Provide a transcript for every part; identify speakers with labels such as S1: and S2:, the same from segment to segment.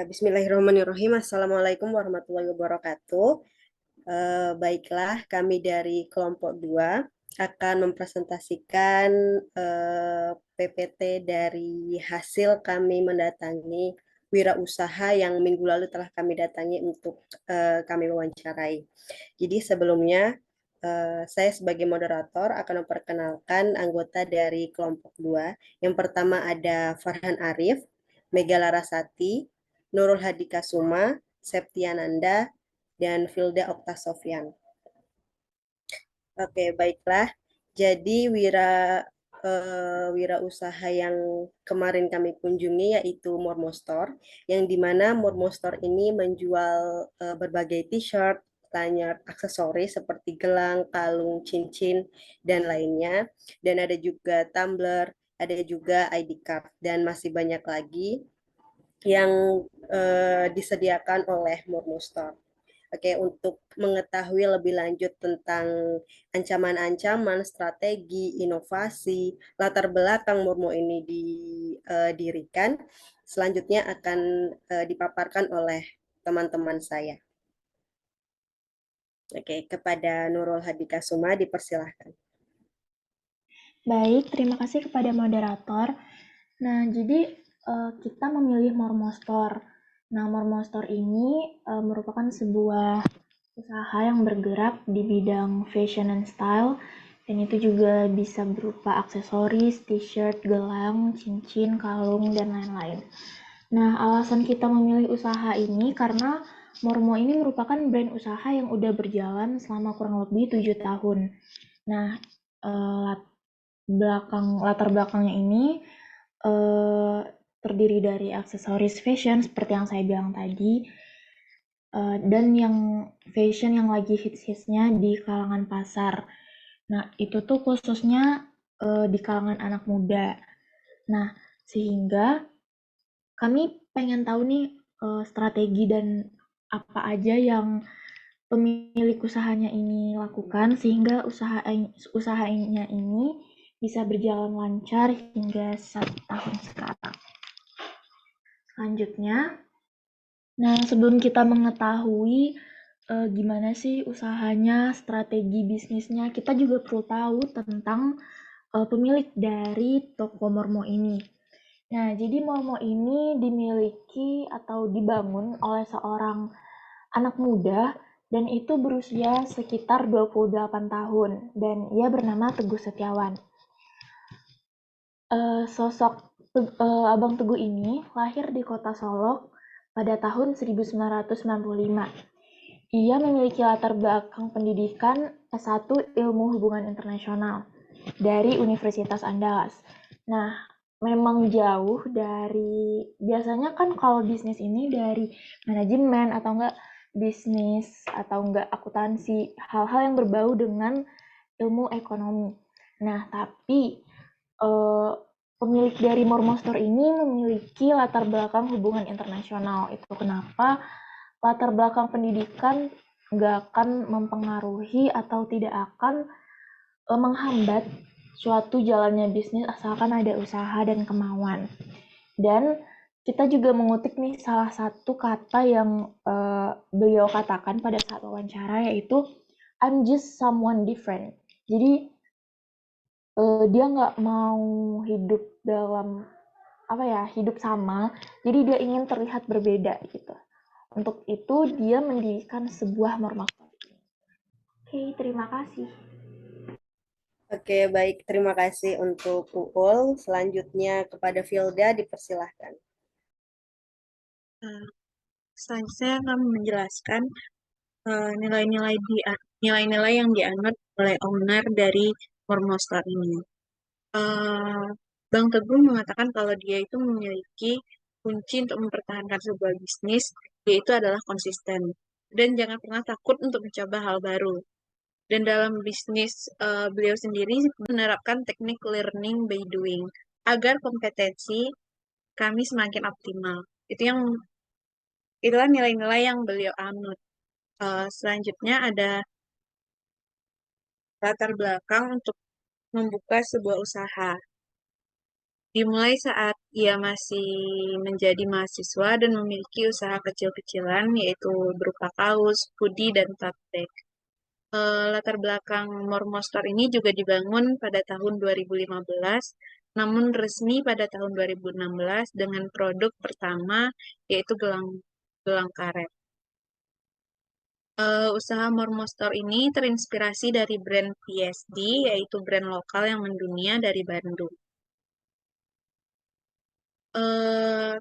S1: Bismillahirrahmanirrahim. Assalamualaikum warahmatullahi wabarakatuh. Baiklah, kami dari kelompok 2 akan mempresentasikan PPT dari hasil kami mendatangi wirausaha yang minggu lalu telah kami datangi untuk kami wawancarai. Jadi sebelumnya saya sebagai moderator akan memperkenalkan anggota dari kelompok 2. Yang pertama ada Farhan Arif, Mega Larasati, Nurul Hadikasuma, Septiananda, dan Filda Oktasofyan. Oke, baiklah. Jadi wira usaha yang kemarin kami kunjungi yaitu Mormo Store, yang dimana Mormo Store ini menjual berbagai t-shirt, lanyard, aksesoris seperti gelang, kalung, cincin, dan lainnya. Dan ada juga tumbler, ada juga ID card, dan masih banyak lagi yang disediakan oleh Mormo Store. Oke, untuk mengetahui lebih lanjut tentang ancaman-ancaman, strategi, inovasi, latar belakang Murmo ini didirikan, selanjutnya akan dipaparkan oleh teman-teman saya. Oke, kepada Nurul Hadikasuma dipersilahkan.
S2: Baik, terima kasih kepada moderator. Nah, jadi kita memilih Mormo Store. Nah, Mormo Store ini merupakan sebuah usaha yang bergerak di bidang fashion and style, dan itu juga bisa berupa aksesoris, t-shirt, gelang, cincin, kalung, dan lain-lain. Nah, alasan kita memilih usaha ini karena Mormo ini merupakan brand usaha yang udah berjalan selama kurang lebih 7 tahun. Nah, latar belakangnya ini terdiri dari aksesoris fashion seperti yang saya bilang tadi, dan yang fashion yang lagi hits-hitsnya di kalangan pasar. Nah, itu tuh khususnya di kalangan anak muda. Nah, sehingga kami pengen tahu nih strategi dan apa aja yang pemilik usahanya ini lakukan sehingga usahanya ini bisa berjalan lancar hingga 1 tahun sekarang. Selanjutnya, nah sebelum kita mengetahui gimana sih usahanya, strategi bisnisnya, kita juga perlu tahu tentang pemilik dari toko Mormo ini. Nah, jadi Mormo ini dimiliki atau dibangun oleh seorang anak muda dan itu berusia sekitar 28 tahun dan ia bernama Teguh Setiawan. Sosok Abang Teguh ini lahir di kota Solok pada tahun 1995. Ia memiliki latar belakang pendidikan S1 Ilmu Hubungan Internasional dari Universitas Andalas. Nah, memang jauh dari, biasanya kan kalau bisnis ini dari manajemen atau enggak bisnis atau enggak akuntansi, hal-hal yang berbau dengan ilmu ekonomi. Nah, tapi pemilik dari Mormo Store ini memiliki latar belakang hubungan internasional. Itu kenapa latar belakang pendidikan nggak akan mempengaruhi atau tidak akan menghambat suatu jalannya bisnis asalkan ada usaha dan kemauan. Dan kita juga mengutip nih salah satu kata yang beliau katakan pada saat wawancara, yaitu I'm just someone different. Jadi dia nggak mau hidup dalam hidup sama, jadi dia ingin terlihat berbeda gitu. Untuk itu dia mendirikan sebuah marketplace. Oke, terima kasih.
S1: Oke, baik. Terima kasih untuk Uul. Selanjutnya kepada Filda dipersilahkan.
S3: Selanjutnya akan menjelaskan nilai-nilai nilai-nilai yang dianut oleh owner dari Mormo Store ini. Bang Teguh mengatakan kalau dia itu memiliki kunci untuk mempertahankan sebuah bisnis, yaitu adalah konsisten dan jangan pernah takut untuk mencoba hal baru. Dan dalam bisnis beliau sendiri menerapkan teknik learning by doing agar kompetensi kami semakin optimal. Itulah nilai-nilai yang beliau anut. Selanjutnya ada latar belakang untuk membuka sebuah usaha. Dimulai saat ia masih menjadi mahasiswa dan memiliki usaha kecil-kecilan, yaitu berupa kaos, hoodie, dan tote bag. Latar belakang Mormo Store ini juga dibangun pada tahun 2015, namun resmi pada tahun 2016 dengan produk pertama, yaitu gelang gelang karet. Usaha Mormo Store ini terinspirasi dari brand PSD, yaitu brand lokal yang mendunia dari Bandung. eh,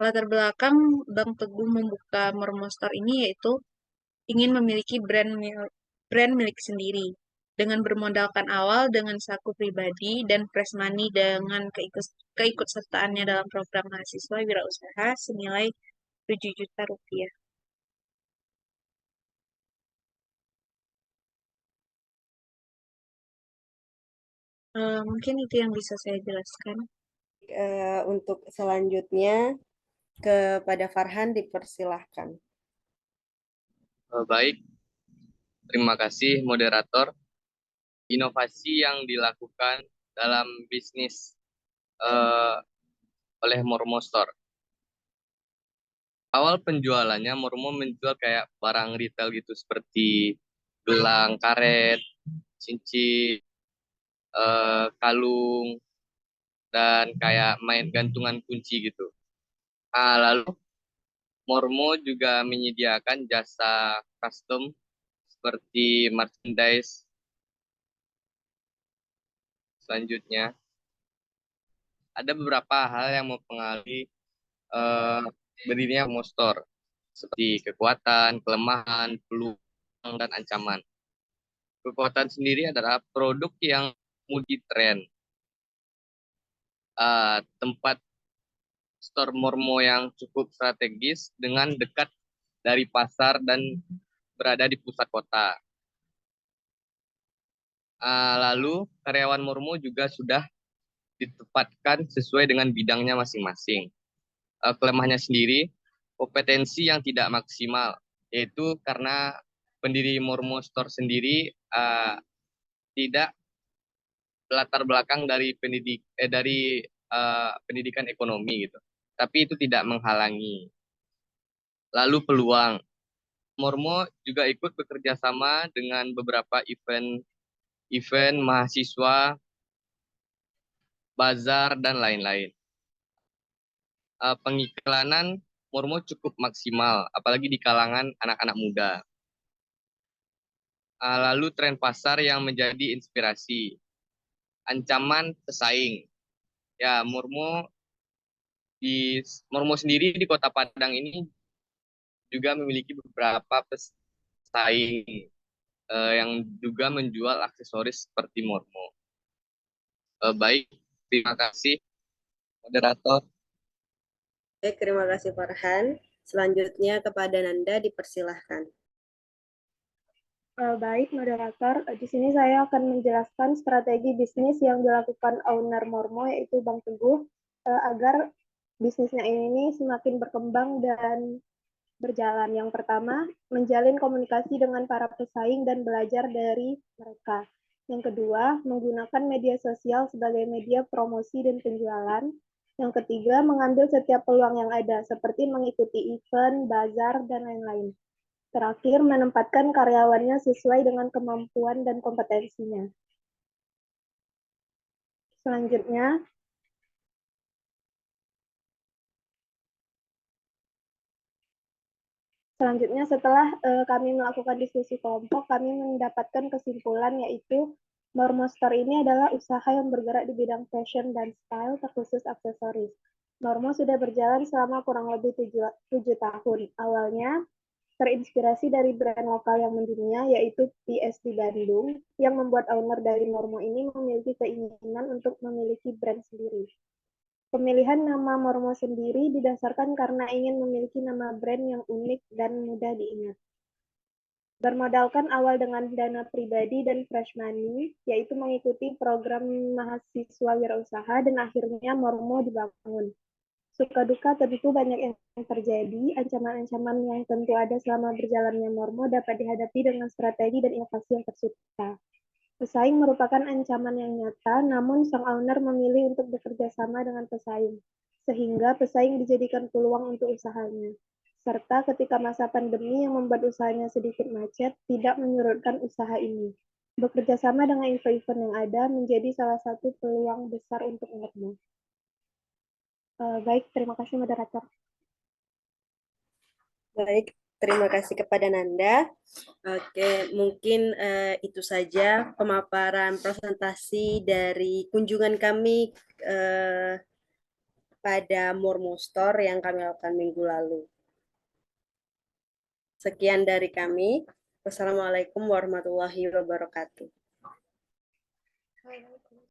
S3: Latar belakang Bang Teguh membuka Mormo Store ini yaitu ingin memiliki brand milik sendiri dengan bermodalkan awal dengan saku pribadi dan fresh money dengan keikutsertaannya dalam program mahasiswa wirausaha senilai 7 juta rupiah. Mungkin itu yang bisa saya jelaskan.
S1: Untuk selanjutnya kepada Farhan dipersilahkan.
S4: Baik, terima kasih moderator. Inovasi yang dilakukan dalam bisnis oleh Mormo Store. Awal penjualannya Mormo menjual kayak barang retail gitu seperti gelang, karet, cincin, kalung, dan kayak main gantungan kunci gitu. Lalu Mormo juga menyediakan jasa custom seperti merchandise. Selanjutnya, ada beberapa hal yang mempengaruhi berdirinya Mormo Store, seperti kekuatan, kelemahan, peluang, dan ancaman. Kekuatan sendiri adalah produk yang multi trend, tempat store Mormo yang cukup strategis dengan dekat dari pasar dan berada di pusat kota. Lalu karyawan Mormo juga sudah ditempatkan sesuai dengan bidangnya masing-masing. Kelemahannya sendiri, kompetensi yang tidak maksimal, yaitu karena pendiri Mormo Store sendiri tidak latar belakang dari pendidikan ekonomi gitu. Tapi itu tidak menghalangi. Lalu peluang. Mormo juga ikut bekerja sama dengan beberapa event mahasiswa, bazar, dan lain-lain. Pengiklanan Mormo cukup maksimal, apalagi di kalangan anak-anak muda. Lalu tren pasar yang menjadi inspirasi. Ancaman pesaing. Ya, Mormo sendiri di Kota Padang ini juga memiliki beberapa pesaing yang juga menjual aksesoris seperti Mormo. Baik, terima kasih moderator.
S1: Baik, terima kasih Farhan. Selanjutnya kepada Nanda dipersilahkan.
S5: Baik, moderator. Di sini saya akan menjelaskan strategi bisnis yang dilakukan owner Mormo, yaitu Bang Teguh, agar bisnisnya ini semakin berkembang dan berjalan. Yang pertama, menjalin komunikasi dengan para pesaing dan belajar dari mereka. Yang kedua, menggunakan media sosial sebagai media promosi dan penjualan. Yang ketiga, mengambil setiap peluang yang ada, seperti mengikuti event, bazar, dan lain-lain. Terakhir, menempatkan karyawannya sesuai dengan kemampuan dan kompetensinya. Selanjutnya, setelah kami melakukan diskusi kelompok, kami mendapatkan kesimpulan yaitu Mormo Store ini adalah usaha yang bergerak di bidang fashion dan style terkhusus aksesoris. Mormo sudah berjalan selama kurang lebih 7 tahun. Awalnya terinspirasi dari brand lokal yang mendunia, yaitu PSD Bandung, yang membuat owner dari Mormo ini memiliki keinginan untuk memiliki brand sendiri. Pemilihan nama Mormo sendiri didasarkan karena ingin memiliki nama brand yang unik dan mudah diingat. Bermodalkan awal dengan dana pribadi dan fresh money, yaitu mengikuti program mahasiswa wirausaha, dan akhirnya Mormo dibangun. Suka duka tentu banyak yang terjadi, ancaman-ancaman yang tentu ada selama berjalannya Mormo dapat dihadapi dengan strategi dan inovasi yang tercipta. Pesaing merupakan ancaman yang nyata, namun sang owner memilih untuk bekerja sama dengan pesaing, sehingga pesaing dijadikan peluang untuk usahanya. Serta ketika masa pandemi yang membuat usahanya sedikit macet, tidak menyurutkan usaha ini. Bekerja sama dengan event-event yang ada menjadi salah satu peluang besar untuk Mormo. Baik, terima kasih moderator.
S1: Baik, terima kasih kepada Nanda. Oke, mungkin itu saja pemaparan presentasi dari kunjungan kami pada Mormo Store yang kami lakukan minggu lalu. Sekian dari kami. Wassalamualaikum warahmatullahi wabarakatuh.